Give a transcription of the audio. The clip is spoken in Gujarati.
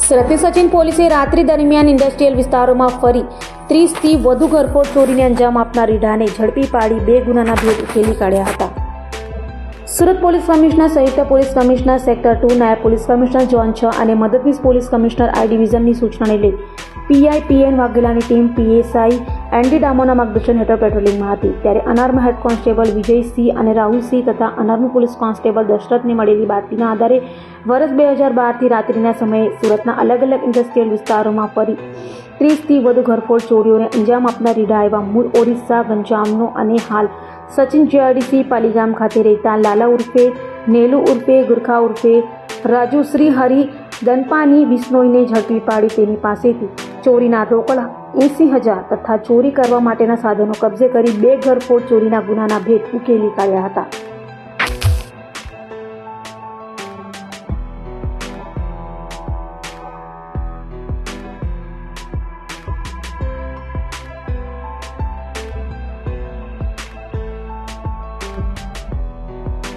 સુરતની સચિન પોલીસે રાત્રિ દરમિયાન ઇન્ડસ્ટ્રીયલ વિસ્તારોમાં ફરી 30થી વધુ ઘરફોડ ચોરીને અંજામ આપનાર રીઢાને ઝડપી પાડી 2 ગુનાના ભેદ ઉકેલી કાઢ્યા હતા. સુરત પોલીસ કમિશનર સંયુક્ત પોલીસ કમિશનર સેક્ટર 2, નાયબ પોલીસ કમિશનર ઝોન 6 અને મદદનીશ પોલીસ કમિશનર આઈ ડિવિઝનની સૂચનાને લઈ પીઆઈ પીએન વાઘેલાની ટીમ પીએસઆઈ એનડી ડામોરના માર્ગદર્શન હેઠળ પેટ્રોલિંગમાં હતી. ત્યારે અનાર્મ હેડ કોન્સ્ટેબલ વિજયસિંહ અને રાહુલસિંહ તથા અનાર્મ પોલીસ કોન્સ્ટેબલ દશરથને મળેલી બાતમીના આધારે વર્ષ 2012થી રાત્રિના સમયે સુરતના અલગ અલગ ઇન્ડસ્ટ્રીયલ વિસ્તારોમાં ફરી 30થી વધુ ઘરફોડ ચોરીઓને અંજામ આપનાર રીઢા એવા મૂળ ઓડિશા ગંજામનો અને હાલ સચિન જીઆરડીસી પાલીગામ ખાતે રહેતા લાલા ઉર્ફે નેલુ ઉર્ફે ગુરખા ઉર્ફે રાજુ શ્રી હરિ દનપાની બિશ્નોઈને ઝડપી પાડી તેની પાસેથી ચોરીના રોકડા 80,000 તથા ચોરી કરવા માટેના સાધનો કબજે કરી 2 ઘરફોડ ચોરીના ગુનાના ભેદ ઉકેલી કાઢ્યા હતા.